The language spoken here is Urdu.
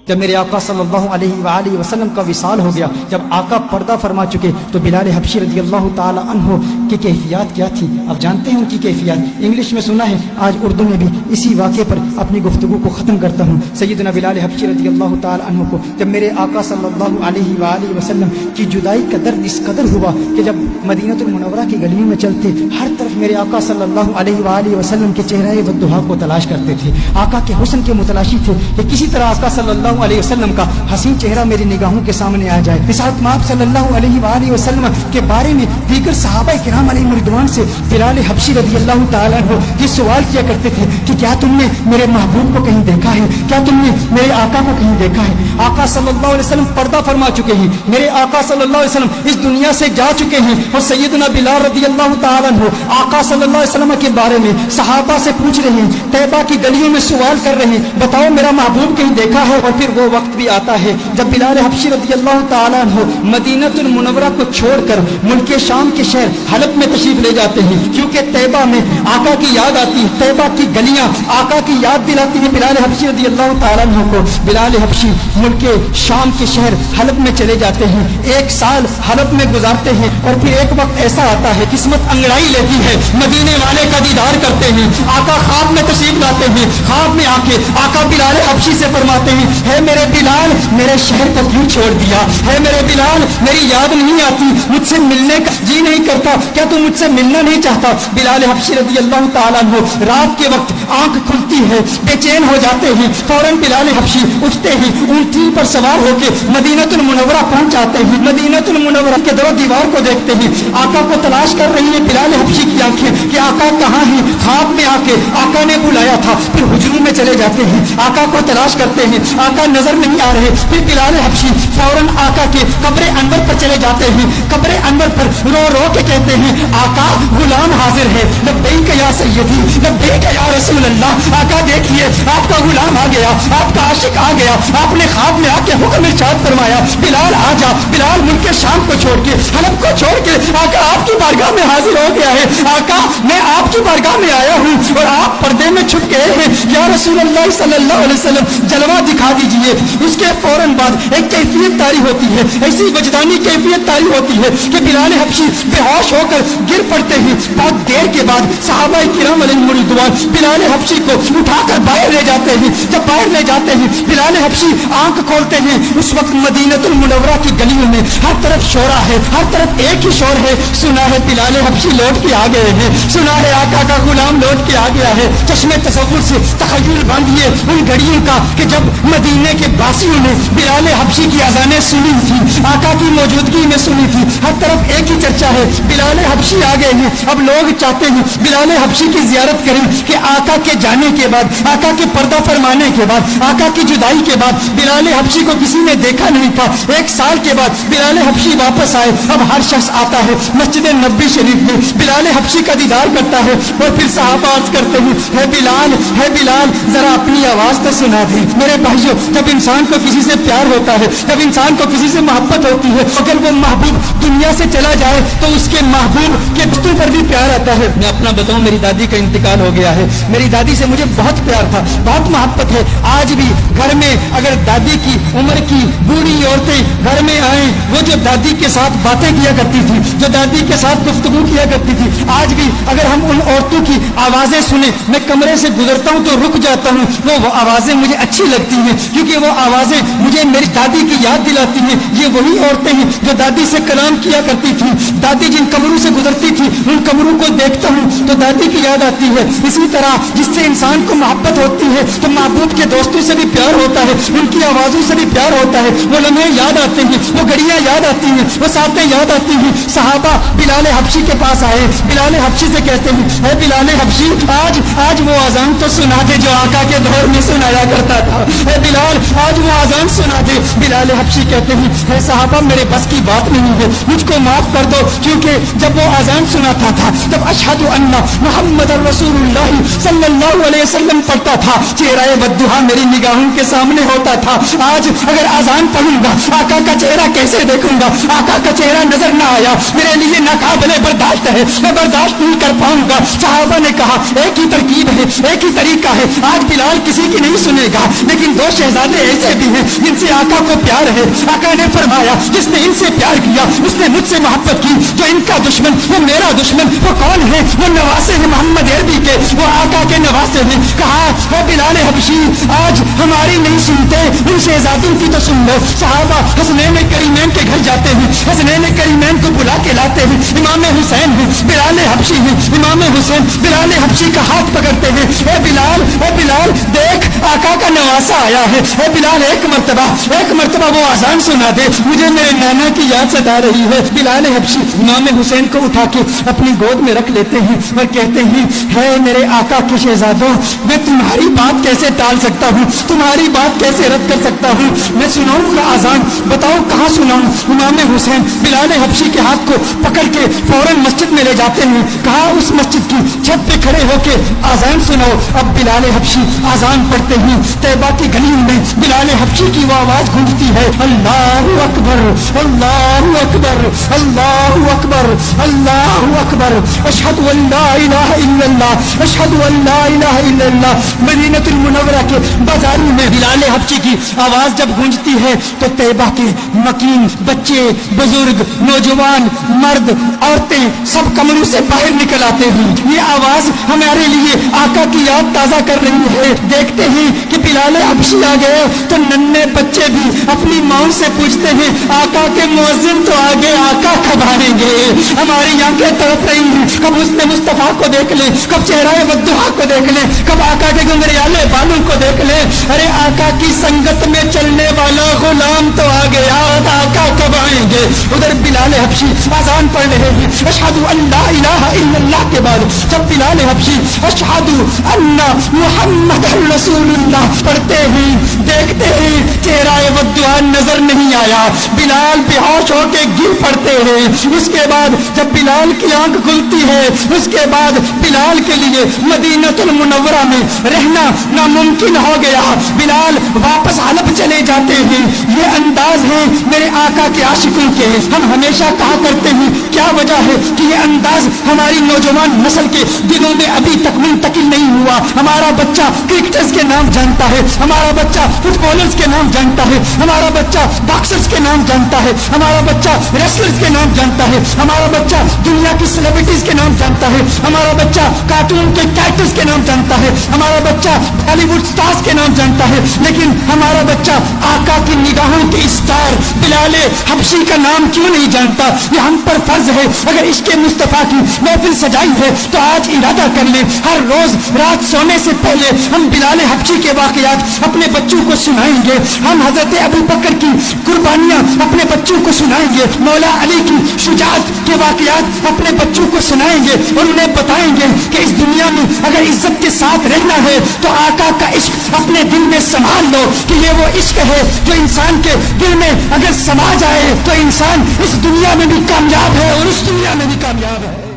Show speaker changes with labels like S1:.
S1: جب میرے آقا صلی اللہ علیہ وآلہ وسلم کا وصال ہو گیا، جب آقا پردہ فرما چکے، تو بلال حبشی رضی اللہ تعالی عنہ کی کیفیات کیا تھی آپ جانتے ہیں؟ ان کی کیفیات انگلش میں سنا ہے، آج اردو میں بھی اسی واقعے پر اپنی گفتگو کو ختم کرتا ہوں۔ سیدنا بلال حبشی رضی اللہ تعالی عنہ کو جب میرے آقا صلی اللہ علیہ وآلہ وسلم کی جدائی کا درد اس قدر ہوا کہ جب مدینہ المنورہ کی گلیوں میں چلتے، ہر طرف میرے آقا صلی اللہ علیہ وآلہ وسلم کے چہرہ والضحیٰ کو تلاش کرتے تھے، آقا کے حسن کے متلاشی تھے کہ کسی طرح آقا صلی اللہ علیہ وسلم کا حسین چہرہ میری نگاہوں کے سامنے آ جائے۔ اس حضرت آپ صلی اللہ علیہ وآلہ وسلم کے بارے میں دیگر صحابہ کرام علیہ رضوان سے بلال حبشی رضی اللہ تعالیٰ عنہ یہ سوال کیا کرتے تھے کہ کیا تم نے میرے محبوب کو کہیں دیکھا ہے؟ کیا تم نے میرے آقا کو کہیں دیکھا ہے؟ آقا صلی اللہ علیہ وسلم پردہ فرما چکے ہیں، میرے آقا صلی اللہ علیہ وسلم اس دنیا سے جا چکے ہیں، اور سیدنا بلال رضی اللہ تعالیٰ عنہ آقا صلی اللہ علیہ وسلم کے بارے میں صحابہ سے پوچھ رہے ہیں، طیبہ کی گلیوں میں سوال کر رہے ہیں، بتاؤ میرا محبوب کہیں دیکھا ہے؟ اور پھر وہ وقت بھی آتا ہے جب بلال حبشی رضی اللہ تعالیٰ عنہ مدینہ المنورہ کو چھوڑ کر ملک شام کے شہر حلب میں تشریف لے جاتے ہیں، کیونکہ طیبہ میں آقا کی یاد آتی ہے، طیبہ کی گلیاں آقا کی یاد دلاتی ہے بلال حبشی رضی اللہ تعالیٰ عنہ کو۔ بلال حبشی ملک شام کے شہر حلب میں چلے جاتے ہیں، 1 سال حلب میں گزارتے ہیں، اور پھر ایک وقت ایسا آتا ہے قسمت انگڑائی لیتی ہے، مدینے والے کا دیدار کرتے ہیں، آقا خواب میں تشریف لاتے ہیں، خواب میں آ کے آقا بلال حبشی سے فرماتے ہیں، ہے میرے بلال میرے شہر کو کیوں چھوڑ دیا؟ ہے میرے بلال میری یاد نہیں آتی؟ مجھ سے ملنے کا جی نہیں کرتا؟ کیا تم مجھ سے ملنا نہیں چاہتا؟ بلال حبشی رضی اللہ تعالیٰ عنہ رات کے وقت آنکھ کھلتی ہے، بے چین ہو جاتے ہیں، فوراً بلال حبشی اٹھتے ہیں، اونٹی پر سوار ہو کے مدینہ المنورہ پہنچ جاتے ہیں، مدینہ المنورہ کے در و دیوار کو دیکھتے ہیں، آقا کو تلاش کر رہی ہے بلال حبشی کی آنکھیں کہ آقا کہاں ہیں؟ خواب میں آ کے آقا نے بلایا تھا، پھر حجروں میں چلے جاتے ہیں، آقا کو تلاش کرتے ہیں، آقا نظر نہیں آ رہے، پھر بلال حبشی فوراً آقا کے قبر انور پر چلے جاتے ہیں، قبر انور پر رو رو کے کہتے ہیں، آقا غلام حاضر ہے، لبیک یا سیدی لبیک یا رسول اللہ۔ آقا دیکھیے آپ کا غلام آ گیا، آپ کا عاشق آ گیا، آپ نے خواب میں آ کے حکم ارشاد فرمایا بلال آ جا۔ بلال ملک شام کو چھوڑ کے حلب کو چھوڑ کے آقا آپ کی بارگاہ میں حاضر ہو گیا ہے، آقا میں آپ کی بارگاہ میں آیا ہوں اور آپ پردے میں چھپ گئے ہیں، یا رسول اللہ صلی اللہ علیہ وسلم جلوہ دکھا دیجئے۔ اس کے فوراً بعد ایک کیفیت طاری ہوتی ہے، ایسی وجدانی کیفیت طاری ہوتی ہے کہ بلال حبشی بے ہوش ہو کر گر پڑتے ہیں۔ بہت دیر کے بعد صحابہ کرام علیہ رضوان بلال حبشی کو اٹھا کر باہر لے جاتے ہیں، جب باہر لے جاتے ہیں بلال حبشی آنکھ کھولتے ہیں، اس وقت مدینہ المنورہ کی گلیوں میں ہر طرف شورا ہے، ہر طرف ایک ہی شور ہے، سنا ہے بلال حبشی لوٹ کے آ گئے ہیں، سنا ہے آقا کا غلام لوٹ کے آ گیا ہے۔ چشمے تصور سے تخیل باندھیے ان گھڑیوں کا کہ جب مدینے کے باسیوں نے بلال حبشی کی اذانیں سنی تھی، آقا کی موجودگی میں سنی تھی، ہر طرف ایک ہی چرچا ہے بلال حبشی آ گئے ہیں۔ اب لوگ چاہتے ہیں بلال حبشی کی زیارت کریں کہ آقا کے جانے کے بعد، آقا کے پردہ فرمانے کے بعد، آقا کی جدائی کے بعد بلال حبشی کو کسی نے دیکھا نہیں تھا، 1 سال کے بعد بلال حبشی واپس آئے، اب ہر شخص آتا ہے مسجد نبوی شریف میں بلال حبشی کا دیدار کرتا ہے، اور پھر صحابہ عرض کرتے ہیں، ہے بلال ذرا اپنی آواز تو سنا دیں۔ میرے بھائیوں، جب انسان کو کسی سے پیار ہوتا ہے، جب انسان کو کسی سے محبت ہوتی ہے، اگر وہ محبوب دنیا سے چلا جائے تو اس کے محبوب کے بستوں پر بھی پیار آتا ہے۔ میں اپنا بتاؤں، میری دادی کا انتقال ہو گیا ہے، میری دادی سے مجھے بہت پیار تھا، بہت محبت ہے۔ آج بھی گھر میں اگر دادی کی عمر کی بوڑھی عورتیں گھر میں آئیں، وہ جو دادی کے ساتھ باتیں کیا کرتی تھی، جو دادی کے ساتھ گفتگو کیا کرتی تھی، آج بھی اگر ہم ان عورتوں کی آوازیں سنیں، میں کمرے سے گزرتا ہوں تو رک جاتا ہوں، وہ آوازیں مجھے اچھی لگتی ہیں، کیونکہ وہ آوازیں مجھے میری دادی کی یاد دلاتی ہیں۔ یہ وہی عورتیں ہیں جو دادی سے کلام کیا کرتی تھی، دادی جن قبروں سے گزرتی تھی ان قبروں کو دیکھتا ہوں تو دادی کی یاد آتی ہے۔ اسی طرح جس سے انسان کو محبت ہوتی ہے تو محبوب کے دوستوں سے بھی پیار ہوتا ہے، ان کی آوازوں سے بھی پیار ہوتا ہے، وہ لمحے یاد آتے ہیں، وہ گھڑیاں یاد آتی ہیں، وہ ساتیں یاد آتی ہیں۔ صحابہ بلال حبشی کے پاس آئے، بلال حبشی سے کہتے ہیں، اے بلال حبشی آج وہ اذان تو سنا دے جو آقا کے دور میں سنایا کرتا تھا، اے بلال آج وہ اذان سنا دے۔ بلال حبشی کہتے ہیں، اے صحابہ میرے بس کی بات نہیں ہے، مجھ کو معاف کر دو، کیونکہ جب وہ اذان سناتا تھا جب اشہد ان محمد رسول اللہ صلی اللہ علیہ وسلم پڑھتا تھا، چہرہ والضحیٰ میری نگاہوں کے سامنے ہوتا تھا۔ آج اگر اذان پڑھوں گا آقا کا چہرہ کیسے دیکھوں گا؟ آقا کا چہرہ نظر نہ آیا، میرے لیے ناقابل برداشت ہے، میں برداشت نہیں کر پاؤں گا۔ صحابہ نے کہا کہا ایک ہی ترکیب ہے, ایک ہی طریقہ ہے. آج بلال کسی کی نہیں سنے گا, لیکن دو شہزادے ایسے بھی ہیں جن سے آقا کو پیار ہے. آقا نے فرمایا جس نے ان سے پیار کیا اس نے مجھ سے محبت کی. جو ان کا دشمن وہ میرا دشمن. وہ کون ہے؟ وہ نواسے ہیں محمد عربی کے, وہ آقا کے نواسے ہیں. کہا اے بلال حبشی آج ہماری نہیں سنتے, ان شہزادوں کی تو سن لو. صحابہ حسنین کریمین کے گھر جاتے ہیں, حسنین کریمین کو بلا کے لاتے ہیں. امام حسین ہیں, بلال حبشی ہیں. امام حسین بلال حبشی کا ہاتھ پکڑتے ہیں. اے بلال دیکھ آقا کا نواسا آیا ہے. اے بلال ایک مرتبہ وہ آزان سنا دے, مجھے میرے نانا کی یاد ستا رہی ہے. بلال حبشی امام حسین کو اٹھا کے اپنی گود میں رکھ لیتے ہیں اور کہتے ہیں ہے میرے آقا کے شہزادوں, میں تمہاری بات کیسے ٹال سکتا ہوں, تمہاری بات کیسے رد کر سکتا ہوں. میں سناؤں گا آزان, بتاؤ کہاں سناؤں. امام حسین بلال حبشی کے ہاتھ کو پکڑ کے فوراً مسجد میں لے جاتے ہیں. کہا اس مسجد کی چھت پہ کھڑے ہو کے آزان سناؤ. اب بلال حبشی آزان پڑھتے ہیں. طیبہ کی گلیوں میں بلال حبشی کی وہ آواز گونجتی ہے, اللہ اکبر اللہ اکبر اللہ اکبر اللہ اکبر, اشہد ان لا الہ الا اللہ اشہد ان لا الہ الا اللہ. مدینہ المنورہ کے بازاروں میں بلال حبشی کی آواز جب گونجتی ہے تو طیبہ کے مکین بچے بزرگ نوجوان مرد عورتیں سب کمروں سے باہر نکل آتے ہیں. یہ آواز ہمارے لیے آقا کی یاد تازہ کر رہی ہے. دیکھتے ہیں کہ بلال حبشی آ گئے تو ننھے بچے بھی اپنی ماں سے پوچھتے ہیں آقا کے مؤذن تو آگے, آقا کب آئیں گے. ہماری آنکھیں تڑپ رہی ہیں, کب حسن مصطفیٰ کو دیکھ لیں, کب چہرہ ودعا کو دیکھ لیں, کب آقا کے گنگریالے بالوں کو دیکھ لیں. ارے آقا کی سنگت میں چلنے والا غلام تو آ گیا, آقا کب آئیں گے. ادھر بلال حبشی آزان پڑھ رہے ہیں اشہد ان لا الہ الا اللہ کے بعد جب بلال حبشی اشہد ان محمد رسول اللہ پڑھتے ہیں دیکھتے ہیں چہرہ ودعا نظر نہیں آیا. بلال بے ہوش ہو کے گر پڑتے ہیں. اس کے بعد جب بلال کی آنکھ کھلتی ہے اس کے بعد بلال کے لیے مدینہ المنورہ میں رہنا ناممکن ہو گیا. بلال واپس حلب چلے جاتے ہیں. یہ انداز ہے میرے آقا کے عاشقوں کے. ہم ہمیشہ کہا کرتے ہیں کیا وجہ ہے کہ یہ انداز ہماری نوجوان نسل کے دلوں میں ابھی تک منتقل نہیں ہوا. ہمارا بچہ کرکٹرز کے نام جانتا ہے, ہمارا بچہ فٹ بالرز کے نام جانتا ہے, ہمارا بچہ باکسرز کے نام جانتا ہے, ہمارا بچہ ریسلرز کے نام جانتا ہے, ہمارا بچہ دنیا کی سیلیبریٹیز کے نام جانتا ہے, ہمارا بچہ کارٹون کے کیریکٹرز کے نام جانتا ہے, ہمارا بچہ بالی ووڈ سٹارز کے نام جانتا ہے. لیکن ہمارا بچہ آقا کی نگاہوں کے اسٹار بلال حبشی کا نام کیوں نہیں جانتا. یہ ہم پر فرض ہے. اگر عشق مصطفیٰ کی محفل سجائی ہے تو آج ارادہ کر لیں ہر روز رات سونے سے پہلے ہم بلال حبشی کے واقعات اپنے بچوں کو سنائیں گے. ہم حضرت ابو بکر کی قربانیاں اپنے بچوں کو سنائیں گے. مولا علی کی شجاعت کے واقعات اپنے بچوں کو سنائیں گے اور انہیں بتائیں گے کہ اس دنیا میں اگر عزت کے ساتھ رہنا ہے تو آقا کا عشق اپنے دل میں سنبھال لو کہ یہ وہ عشق ہے جو انسان کے دل میں اگر سما جائے تو انسان اس دنیا میں بھی کامیاب ہے اور اس دنیا میں بھی کامیاب ہے.